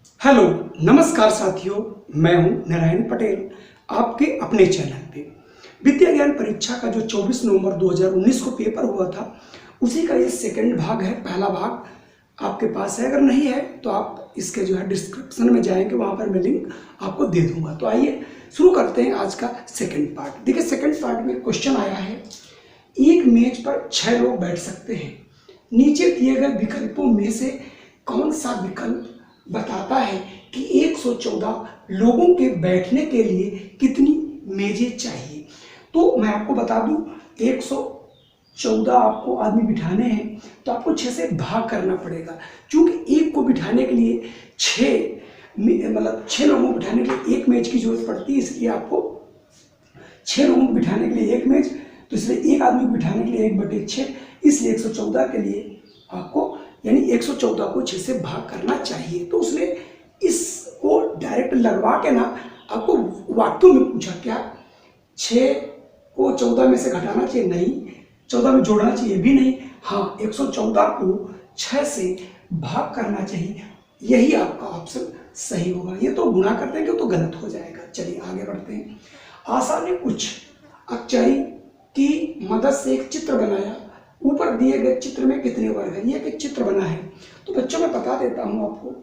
Hello, नमस्कार साथियों। मैं हूं नारायण पटेल, आपके अपने चैनल पे। विद्या ज्ञान परीक्षा का जो 24 नवंबर 2019 को पेपर हुआ था, उसी का ये सेकंड भाग है। पहला भाग आपके पास है, अगर नहीं है तो आप इसके जो है डिस्क्रिप्शन में जाएंगे, वहां पर मैं लिंक आपको दे दूंगा। तो आइए शुरू करते हैं आज का सेकंड पार्ट। देखिए, सेकंड पार्ट में क्वेश्चन आया है, एक मेज पर 6 लोग बैठ सकते हैं। नीचे दिए गए विकल्पों में से कौन सा विकल्प बताता है कि 114 लोगों के बैठने के लिए कितनी मेजें चाहिए। तो मैं आपको बता दूं, 114 आपको आदमी बिठाने हैं तो आपको 6 से भाग करना पड़ेगा। क्योंकि एक को बिठाने के लिए 6 लोगों को बिठाने के लिए एक मेज की जरूरत पड़ती है, इसलिए आपको 6 लोगों को बिठाने के लिए एक मेज, तो इसलिए एक आदमी को बिठाने के लिए 1/6, इसलिए 114 के लिए आपको यानी 114 को 6 से भाग करना चाहिए। तो उसने इसको डायरेक्ट लगवा के ना आपको वाक्यों में पूछा, क्या 6 को 14 में से घटाना चाहिए? नहीं। 14 में जोड़ना चाहिए भी नहीं। हाँ, 114 को 6 से भाग करना चाहिए। यही आपका ऑप्शन सही होगा। ये तो गुणा करते हैं कि तो गलत हो जाएगा। चलिए आगे बढ़ते हैं। आशा ने कुछ अक्षरी की मदद से एक चित्र बनाया। ऊपर दिए गए चित्र में कितने वर्ग हैं? ये एक चित्र बना है। तो बच्चों मैं बता देता हूं आपको,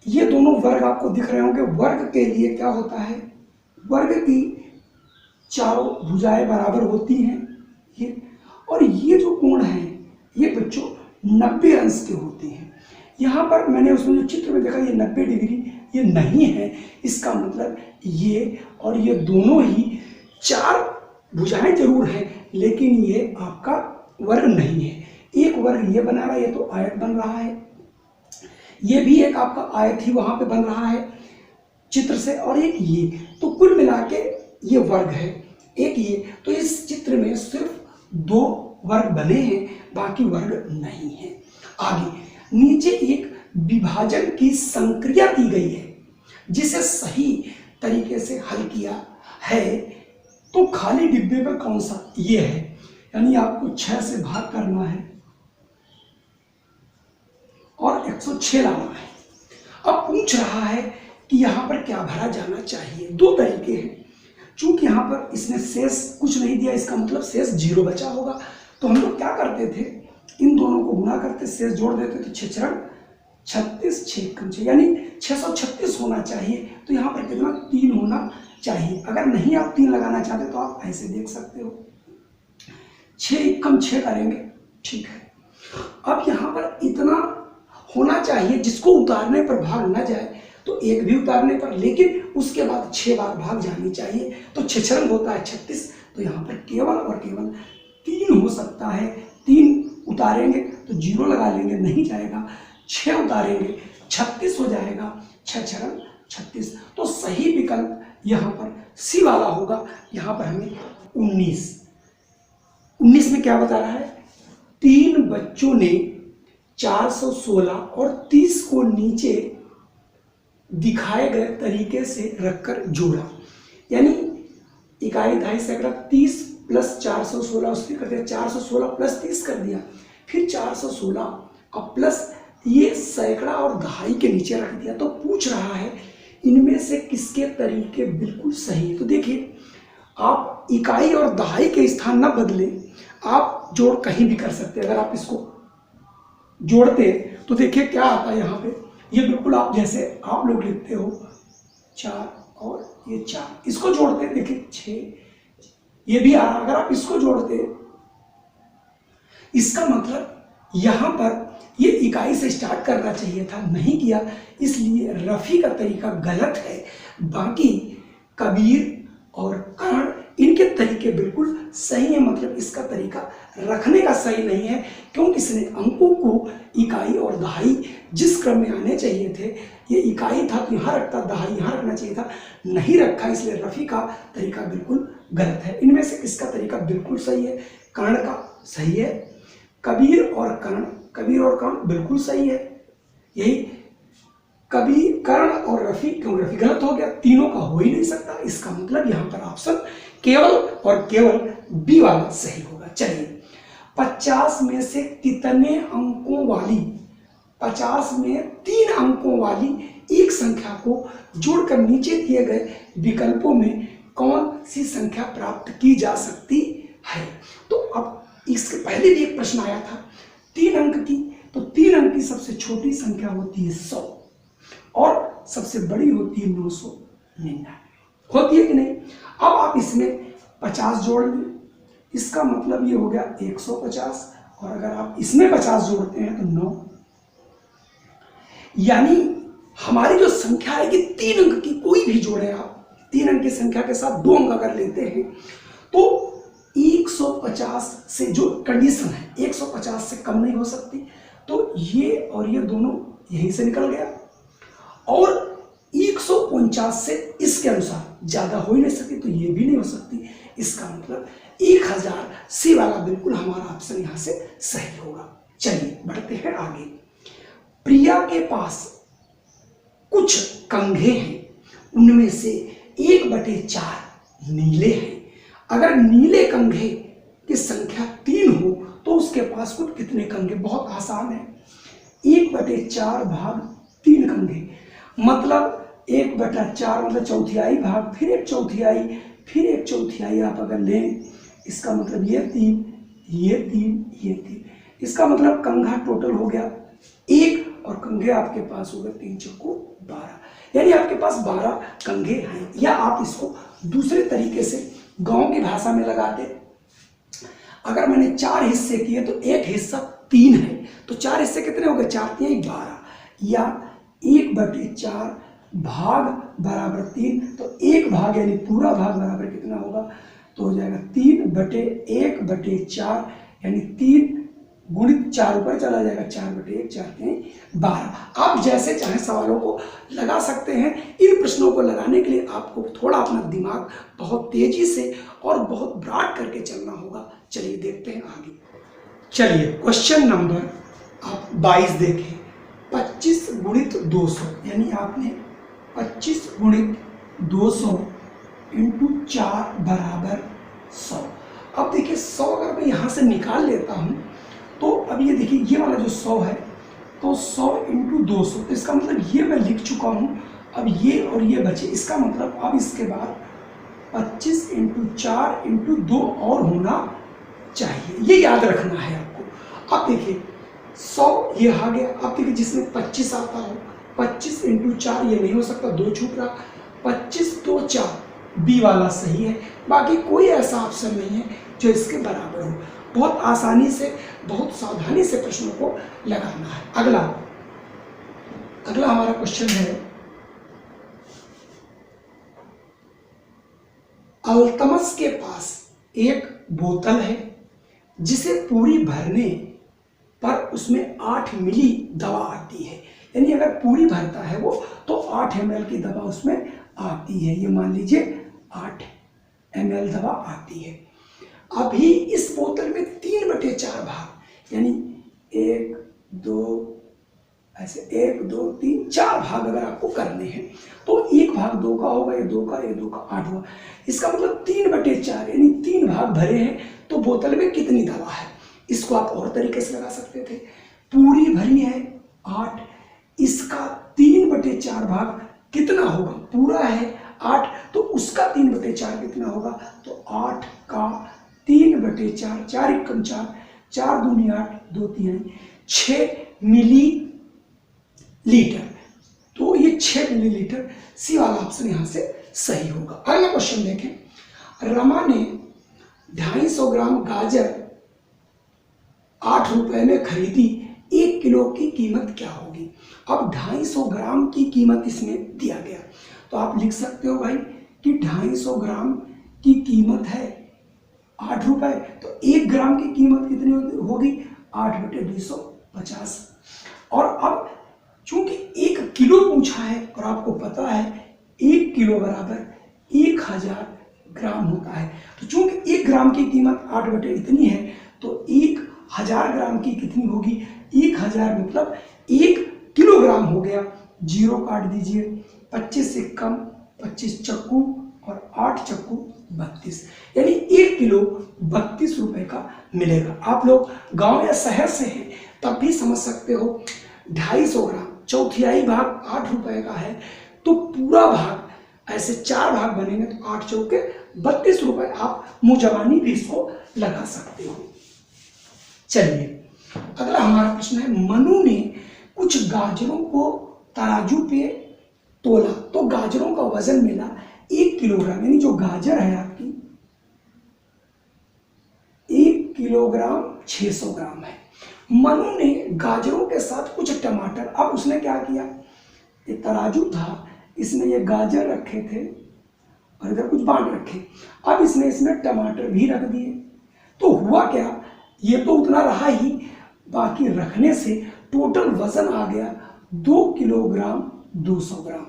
ये दोनों वर्ग आपको दिख रहे होंगे। वर्ग के लिए क्या होता है, वर्ग की चारों भुजाएं बराबर होती हैं ये, और ये जो कोण है ये बच्चों 90 अंश के होते हैं। यहाँ पर मैंने उसमें जो चित्र में देखा, ये 90 डिग्री ये नहीं है। इसका मतलब ये और ये दोनों ही 4 भुजाएं जरूर हैं, लेकिन ये आपका वर्ग नहीं है। एक वर्ग ये बना रहा है, ये तो आयत बन रहा है। ये भी एक आपका आयत ही वहां पे बन रहा है चित्र से, और एक ये, तो कुल मिला के ये वर्ग है। एक ये, तो इस चित्र में सिर्फ 2 वर्ग बने हैं, बाकी वर्ग नहीं है। आगे नीचे एक विभाजन की संक्रिया दी गई है, जिसे सही तरीके से हल किया है। तो खाली डिब्बे पर कौन सा? ये है, यानी आपको 6 से भाग करना है और 106 लाना है। अब पूछ रहा है कि यहां पर क्या भरा जाना चाहिए। 2 तरीके हैं। चूंकि यहां पर इसने शेष कुछ नहीं दिया, इसका मतलब शेष 0 बचा होगा। तो हम लोग क्या करते थे, इन दोनों को गुणा करते, शेष जोड़ देते। तो 6 4 36, 6 कम 6 यानी 636 होना चाहिए। तो यहाँ पर कितना? 3 होना चाहिए। अगर नहीं आप 3 लगाना चाहते तो आप ऐसे देख सकते हो, 6 कम 6 करेंगे, ठीक है। अब यहाँ पर इतना होना चाहिए जिसको उतारने पर भाग न जाए, तो एक भी उतारने पर, लेकिन उसके बाद 6 बार भाग जानी चाहिए। तो 6 6 होता है 36, तो यहाँ पर केवल और केवल 3 हो सकता है। 3 उतारेंगे तो 0 लगा लेंगे, नहीं जाएगा। 6 उतारेंगे 36 हो जाएगा, 6 6 36। तो सही विकल्प यहाँ पर सी वाला होगा। यहाँ पर हमें 19 में क्या बता रहा है, 3 बच्चों ने 416 और 30 को नीचे दिखाए गए तरीके से रखकर जोड़ा। यानी इकाई दहाई सैकड़ा 30 प्लस 416, उसके कर दिया 416 प्लस 30 कर दिया, फिर 416 और प्लस ये सैकड़ा और दहाई के नीचे रख दिया। तो पूछ रहा है इनमें से किसके तरीके बिल्कुल सही। तो देखिए, आप इकाई और दहाई के स्थान ना बदले, आप जोड़ कहीं भी कर सकते हैं। अगर आप इसको जोड़ते तो देखिए क्या आता है यहाँ पे, ये बिल्कुल आप जैसे आप लोग लिखते हो 4 और ये 4, इसको जोड़ते देखिए 6, ये भी आ रहा। अगर आप इसको जोड़ते, इसका मतलब यहां पर ये इकाई से स्टार्ट करना चाहिए था, नहीं किया, इसलिए रफी का तरीका गलत है। बाकी कबीर और कर्ण इनके तरीके बिल्कुल सही है। मतलब इसका तरीका रखने का सही नहीं है, क्योंकि इसने अंकों को इकाई और दहाई जिस क्रम में आने चाहिए थे, ये इकाई था तो यहाँ रखता, दहाई यहाँ रखना चाहिए था, नहीं रखा, इसलिए रफी का तरीका बिल्कुल गलत है। इनमें से किसका तरीका बिल्कुल सही है? कर्ण का सही है। कबीर और कर्ण बिल्कुल सही है। यही कबीर, कर्ण और रफी, क्यों रफी गलत हो गया, तीनों का हो ही नहीं सकता। इसका मतलब यहाँ पर ऑप्शन केवल और केवल बी वाला सही होगा। चलिए, 50 में से कितने अंकों वाली 50 में 3 अंकों वाली एक संख्या को जोड़कर नीचे दिए गए विकल्पों में कौन सी संख्या प्राप्त की जा सकती है। तो अब इसके पहले भी एक प्रश्न आया था 3 अंक की, तो 3 अंक की सबसे छोटी संख्या होती है 100 और सबसे बड़ी होती है 999, होती है कि नहीं। अब आप इसमें 50 जोड़ लें, इसका मतलब ये हो गया 150, और अगर आप इसमें 50 जोड़ते हैं तो 9, यानी हमारी जो संख्या है कि 3 अंक की कोई भी जोड़े आप, 3 अंक की संख्या के साथ 2 अंक अगर लेते हैं तो 150 से जो कंडीशन है 150 से कम नहीं हो सकती, तो ये और ये दोनों यहीं से निकल गया, और 149 से इसके अनुसार ज्यादा हो ही नहीं सकती, तो ये भी नहीं हो सकती। इसका मतलब 1000 सी वाला बिल्कुल हमारा ऑप्शन यहां से सही होगा। चलिए बढ़ते हैं आगे। प्रिया के पास कुछ कंघे हैं, उनमें से 1/4 नीले हैं। अगर नीले कंघे की संख्या 3 हो तो उसके पास कुल कितने कंघे। बहुत आसान है, 1/4 भाग 3 कंघे, मतलब 1/4 मतलब चौथाई भाग, फिर 1/4, फिर 1/4 आप अगर लें, इसका मतलब ये 3, ये 3, ये 3, इसका मतलब कंघा टोटल हो गया 1, और कंघे आपके पास हो गए 3 चौको 12, यानी आपके पास 12 कंघे हैं। या आप इसको दूसरे तरीके से गांव की भाषा में लगाते, अगर मैंने 4 हिस्से किए तो एक हिस्सा 3 है, तो 4 हिस्से कितने हो गए, 4 3 12, या 1/4 भाग बराबर 3, तो 1 भाग यानी पूरा भाग बराबर कितना होगा, तो हो जाएगा 3/1/4, यानी 3 गुणित 4 ऊपर चला जाएगा, 4/1 4 3 12। आप जैसे चाहे सवालों को लगा सकते हैं। इन प्रश्नों को लगाने के लिए आपको थोड़ा अपना दिमाग बहुत तेजी से और बहुत ब्रॉड करके चलना होगा। चलिए देखते हैं आगे। चलिए क्वेश्चन नंबर आप 22 देखें। 25 गुणित 200, यानी आपने 25 गुणित 200 इंटू 4 बराबर 100। अब देखिए 100 अगर मैं यहाँ से निकाल लेता हूँ तो अब ये देखिए ये वाला जो 100 है, तो 100 इंटू 200, तो इसका मतलब ये मैं लिख चुका हूँ। अब ये और ये बचे, इसका मतलब अब इसके बाद 25 इंटू 4 इंटू 2 और होना चाहिए, ये याद रखना है आपको। अब देखिए 100 ये आ गया। अब देखिए जिसमें 25 आता हो, 25 इंटू 4 ये नहीं हो सकता, 2 छूट रहा, 25 2 4 बी वाला सही है, बाकी कोई ऐसा ऑप्शन नहीं है जो इसके बराबर हो। बहुत आसानी से, बहुत सावधानी से प्रश्नों को लगाना है। अगला हमारा क्वेश्चन है, अल्तमस के पास एक बोतल है जिसे पूरी भरने पर उसमें 8 मिली दवा आती है, यानी अगर पूरी भरता है वो तो 8 ml की दवा उसमें आती है। ये मान लीजिए 8 ml दवा आती है। अभी इस बोतल में 3/4 भाग, यानी 1 2 ऐसे 1 2 3 4 भाग अगर आपको करने हैं तो 1 भाग 2 का होगा, ये 2 का, ये 2 का, 8 हुआ। इसका मतलब 3/4 यानी 3 भाग भरे हैं, तो बोतल में कितनी दवा है। इसको आप और तरीके से लगा सकते थे, पूरी भरी है 8, इसका 3/4 भाग कितना होगा, पूरा है 8 तो उसका 3/4 कितना होगा, तो 8 का 3/4, 4 एकम 4, 4 दूनी 8, 2 3 6 मिली लीटर, तो ये 6 मिलीलीटर सी वाला ऑप्शन यहां से सही होगा। अगला क्वेश्चन देखें। रमा ने 250 ग्राम गाजर 8 रुपए में खरीदी, 1 किलो की कीमत क्या होगी। अब 250 ग्राम की कीमत इसमें दिया गया, तो आप लिख सकते हो भाई कि 250 ग्राम की कीमत है 8 रुपए, तो 1 ग्राम की कीमत कितनी होगी, 8/250। और अब चूंकि 1 किलो पूछा है और आपको पता है 1 किलो बराबर 1000 ग्राम होता है, तो चूंकि 1 ग्राम की कीमत 8 इतनी है, तो 1000 ग्राम की कितनी होगी, 1000 मतलब 1 किलोग्राम हो गया। 0 काट दीजिए, 25 से कम 25 चक्कू और 8 चक्कू 32, यानी 1 किलो 32 रुपए का मिलेगा। आप लोग गांव या शहर से हैं तब भी समझ सकते हो, 250 ग्राम, चौथाई भाग 8 रुपए का है, तो पूरा भाग ऐसे 4 भाग बनेंगे तो 8 चौके 32 रुपए आप मुंह जबानी भी इसको लगा सकते हो। चलिए अगला हमारा प्रश्न है, मनु ने कुछ गाजरों को तराजू पे तोला तो गाजरों का वजन मिला 1 किलोग्राम, यानी जो गाजर है आपकी 1 किलोग्राम 600 ग्राम है। मनु ने गाजरों के साथ कुछ टमाटर, अब उसने क्या किया, ये तराजू था, इसमें ये गाजर रखे थे और इधर कुछ बांट रखे, अब इसने इसमें टमाटर भी रख दिए, तो हुआ क्या, ये तो उतना रहा ही, बाकी रखने से टोटल वजन आ गया 2 किलोग्राम 200 ग्राम।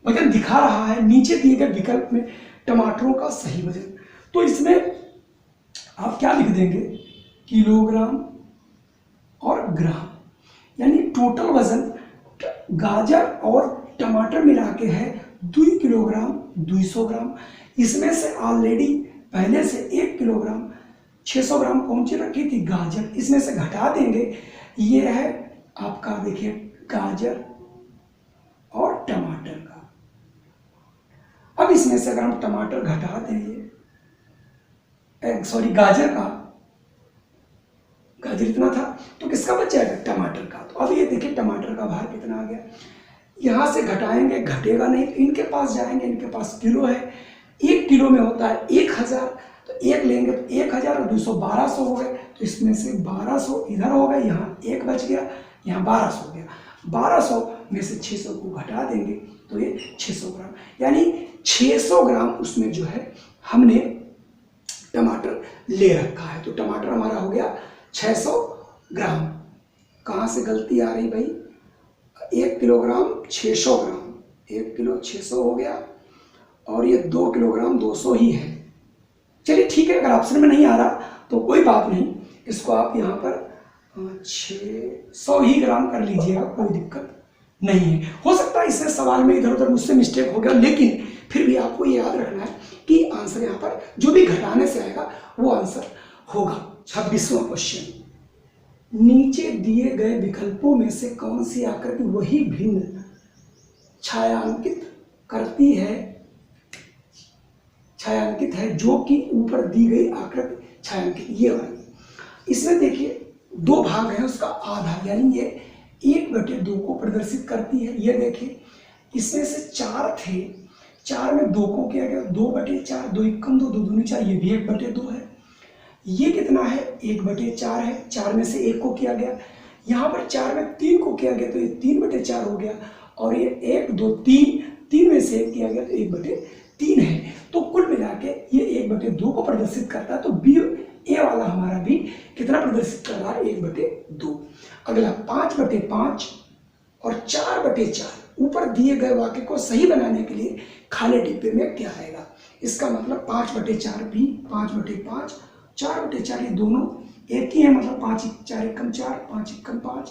वजन दिखा रहा है नीचे दिए गए विकल्प में टमाटरों का सही वजन, तो इसमें आप क्या लिख देंगे, किलोग्राम और ग्राम, यानी टोटल वजन गाजर और टमाटर मिला के है 2 किलोग्राम 200 ग्राम। इसमें से ऑलरेडी पहले से 1 किलोग्राम 600 ग्राम कौन सी रखी थी, गाजर, इसमें से घटा देंगे, ये है आपका देखिए गाजर और टमाटर का। अब इसमें से अगर हम टमाटर घटा देंगे, सॉरी गाजर का, गाजर इतना था तो किसका बच जाएगा, टमाटर का। तो अब ये देखिए टमाटर का भार कितना आ गया, यहां से घटाएंगे घटेगा नहीं, इनके पास जाएंगे, इनके पास किलो है, 1 किलो में होता है 1000, तो 1 लेंगे तो 1000 और 200 1200 हो गए, तो इसमें से 1200 इधर हो गए, यहाँ 1 बच गया, यहाँ 1200 हो गया, 1200 में से 600 को घटा देंगे तो ये 600 ग्राम, यानी 600 ग्राम उसमें जो है हमने टमाटर ले रखा है, तो टमाटर हमारा हो गया 600 ग्राम। कहाँ से गलती आ रही भाई, 1 किलोग्राम 600 ग्राम, 1 किलो 600 हो गया, और ये 2 किलोग्राम 200 ही है। चलिए ठीक है, अगर ऑप्शन में नहीं आ रहा तो कोई बात नहीं, इसको आप यहाँ पर 600 ही ग्राम कर लीजिएगा, कोई दिक्कत नहीं है। हो सकता है इससे सवाल में इधर उधर मुझसे मिस्टेक हो गया, लेकिन फिर भी आपको ये याद रखना है कि आंसर यहाँ पर जो भी घटाने से आएगा वो आंसर होगा। 26वां क्वेश्चन, नीचे दिए गए विकल्पों में से कौन सी आकृति वही भिन्न छायांकित करती है, छायांकित है जो कि ऊपर दी गई आकृति छायांकित, ये वाली। इसमें देखिए 2 भाग है, उसका आधा, यानी ये 1/2 को प्रदर्शित करती है। ये देखिए इसमें से 4 थे, 4 में 2 को किया गया, 2/4, 2 एकम 2, 2 दूनी 4, ये भी 1/2 है। ये कितना है, 1/4 है, 4 में से 1 को किया गया, यहाँ पर 4 में 3 को किया गया तो ये 3/4 हो गया, और ये 1 2 3 में से 1 किया गया तो 1/3 है। तो कुल मिला के ये 1/2 को प्रदर्शित करता है, तो बी ए वाला हमारा भी कितना प्रदर्शित कर रहा है, 1/2। अगला 5/5 और 4/4, ऊपर दिए गए वाक्य को सही बनाने के लिए खाली डिब्बे में क्या आएगा, इसका मतलब 5/4 भी, 5/5, 4/4 ये दोनों एक ही है, मतलब 5 4 एकम 4, 5 एकम 5,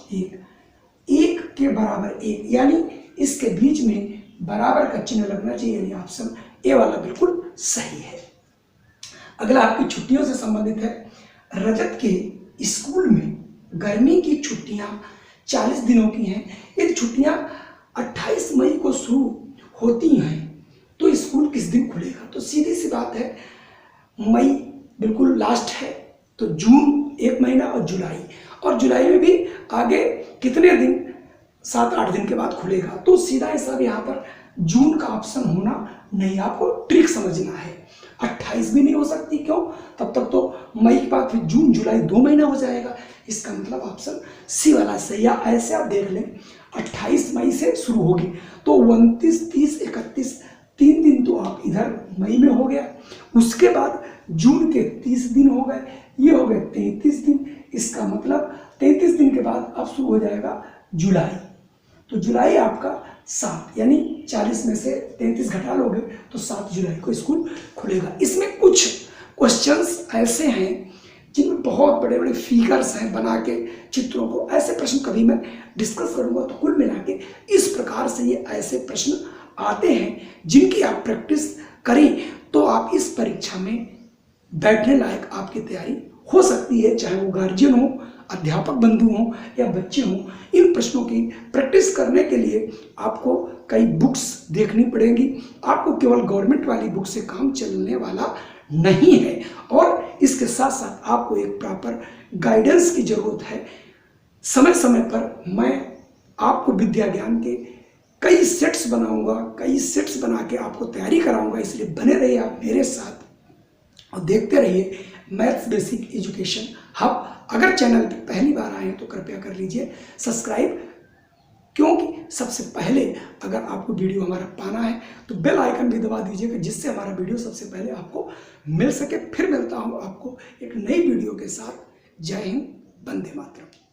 1 के बराबर 1, यानी इसके बीच में बराबर का चिन्ह लगना चाहिए, यानी ऑप्शन ए वाला बिल्कुल सही है। अगला आपकी छुट्टियों से संबंधित है, रजत के स्कूल में गर्मी की छुट्टियां 40 दिनों की हैं, यदि छुट्टियां 28 मई को शुरू होती हैं तो स्कूल किस दिन खुलेगा, तो सीधी सी बात है, मई बिल्कुल लास्ट है, तो जून 1 महीना और जुलाई में भी आगे कितने दिन, 7-8 दिन के बाद खुलेगा, तो सीधा हिसाब यहाँ पर जून का ऑप्शन होना नहीं, आपको ट्रिक समझना है। 28 भी नहीं हो सकती, क्यों, तब तक तो मई के बाद फिर जून जुलाई 2 महीना हो जाएगा, इसका मतलब ऑप्शन सी वाला सही। या ऐसे आप देख लें, 28 मई से शुरू होगी तो 29 30 31 3 दिन तो आप इधर मई में हो गया, उसके बाद जून के 30 दिन हो गए, ये हो गए 33 दिन, इसका मतलब 33 दिन के बाद अब शुरू हो जाएगा जुलाई, तो जुलाई आपका 7, यानी 40 में से 33 घटा लोगे तो 7 जुलाई को स्कूल खुलेगा। इसमें कुछ क्वेश्चंस ऐसे हैं जिनमें बहुत बड़े बड़े फिगर्स हैं बना के चित्रों को, ऐसे प्रश्न कभी मैं डिस्कस करूंगा, तो कुल मिला के इस प्रकार से ये ऐसे प्रश्न आते हैं जिनकी आप प्रैक्टिस करें तो आप इस परीक्षा में बैठने लायक आपकी तैयारी हो सकती है, चाहे वो गार्जियन हो, अध्यापक बंधु हों या बच्चे हों, इन प्रश्नों की प्रैक्टिस करने के लिए आपको कई बुक्स देखनी पड़ेंगी। आपको केवल गवर्नमेंट वाली बुक से काम चलने वाला नहीं है, और इसके साथ साथ आपको एक प्रॉपर गाइडेंस की जरूरत है। समय समय पर मैं आपको विद्या ज्ञान के कई सेट्स बनाऊंगा, कई सेट्स बना के आपको तैयारी कराऊंगा, इसलिए बने रहिए आप मेरे साथ और देखते रहिए मैथ्स बेसिक एजुकेशन हब। अगर चैनल पर पहली बार आए हैं तो कृपया कर लीजिए सब्सक्राइब, क्योंकि सबसे पहले अगर आपको वीडियो हमारा पाना है तो बेल आइकन भी दबा दीजिएगा, जिससे हमारा वीडियो सबसे पहले आपको मिल सके। फिर मिलता हूँ आपको एक नई वीडियो के साथ। जय हिंद, वंदे मातरम।